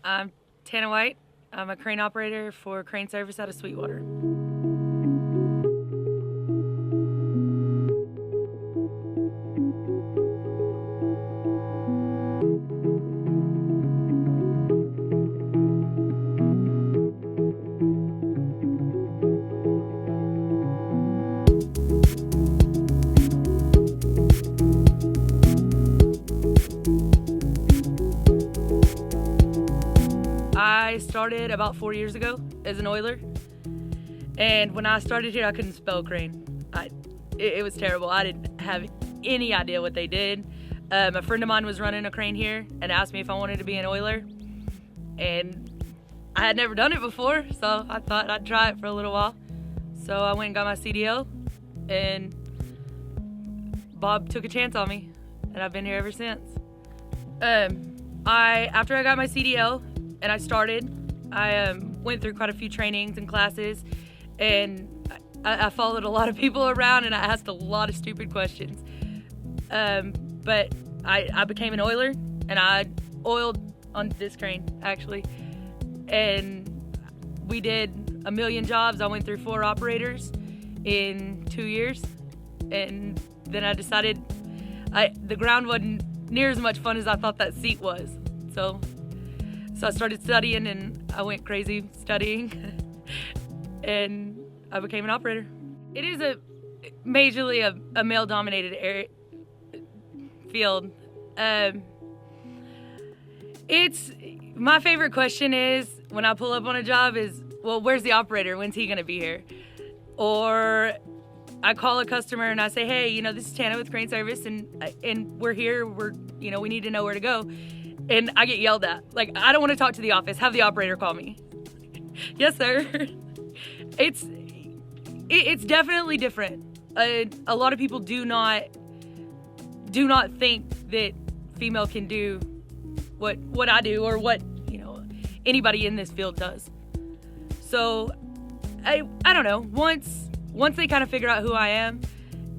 I'm Tana. I'm a crane operator for crane service out of Sweetwater. I started about 4 years ago as an oiler, and when I started here I couldn't spell crane. It was terrible. I didn't have any idea what they did. A friend of mine was running a crane here and asked me if I wanted to be an oiler, and I had never done it before, so I thought I'd try it for a little while. So I went and got my CDL, and Bob took a chance on me, and I've been here ever since. After I got my CDL and I started, I went through quite a few trainings and classes, and I followed a lot of people around and I asked a lot of stupid questions. But I became an oiler, and I oiled on this crane actually, and we did 1 million jobs. I went through 4 operators in 2 years, and then I decided the ground wasn't near as much fun as I thought that seat was. So I started studying, and I went crazy studying and I became an operator. It is majorly a male-dominated area field. It's my favorite question is when I pull up on a job is, well, where's the operator? When's he gonna be here? Or I call a customer and I say, hey, this is Tana with Crane Service, and we're here. We need to know where to go. And I get yelled at. Like, I don't want to talk to the office. Have the operator call me. Yes, sir. It's definitely different. A lot of people do not think that female can do what I do, or what anybody in this field does. So I don't know. Once they kind of figure out who I am,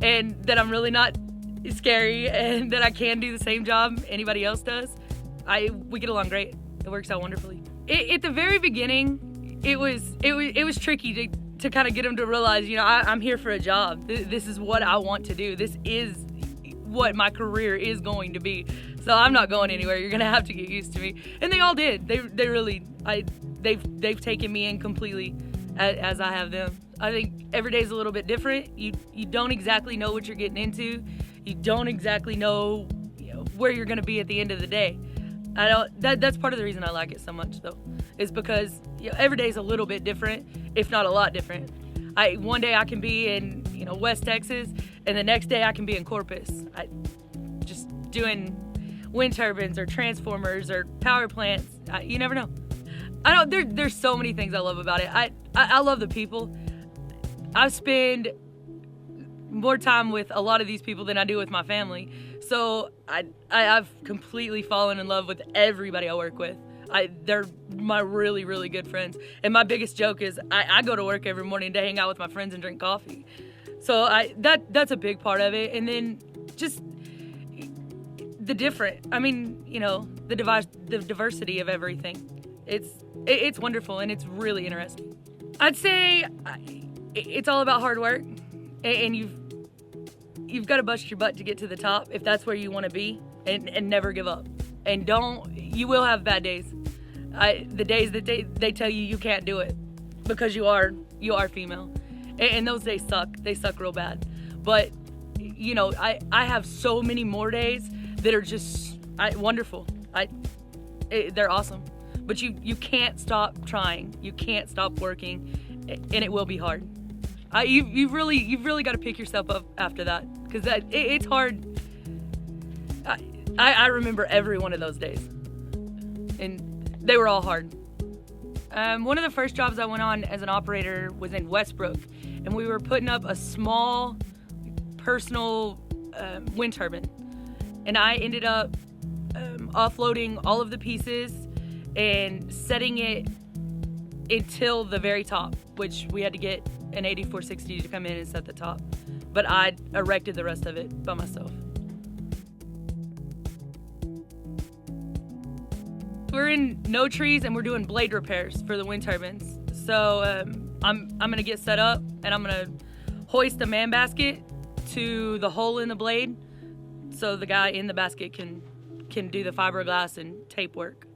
and that I'm really not scary, and that I can do the same job anybody else does, we get along great. It works out wonderfully. At the very beginning, it was tricky to kind of get them to realize, I'm here for a job. This is what I want to do. This is what my career is going to be. So I'm not going anywhere. You're gonna have to get used to me. And they all did. They've taken me in completely as I have them. I think every day's a little bit different. You don't exactly know what you're getting into. You don't exactly know, where you're gonna be at the end of the day. That's part of the reason I like it so much, though, is because every day's a little bit different, if not a lot different. One day I can be in West Texas, and the next day I can be in Corpus. Just doing wind turbines or transformers or power plants. You never know. There's so many things I love about it. I love the people. I spend more time with a lot of these people than I do with my family. So I've completely fallen in love with everybody I work with. They're my really, really good friends. And my biggest joke is I go to work every morning to hang out with my friends and drink coffee. So that's a big part of it. And then just the different, the diversity of everything. It's wonderful, and it's really interesting. I'd say it's all about hard work, and you've got to bust your butt to get to the top if that's where you want to be, and never give up. And you will have bad days. The days that they tell you can't do it because you are female, and those days suck. They suck real bad. But I have so many more days that are just wonderful. They're awesome. But you can't stop trying. You can't stop working, and it will be hard. You've really got to pick yourself up after that, because it's hard. I remember every one of those days, and they were all hard. One of the first jobs I went on as an operator was in Westbrook, and we were putting up a small personal wind turbine, and I ended up offloading all of the pieces and setting it until the very top, which we had to get an 8460 to come in and set the top. But I erected the rest of it by myself. We're in no trees and we're doing blade repairs for the wind turbines. So I'm gonna get set up and I'm gonna hoist a man basket to the hole in the blade so the guy in the basket can do the fiberglass and tape work.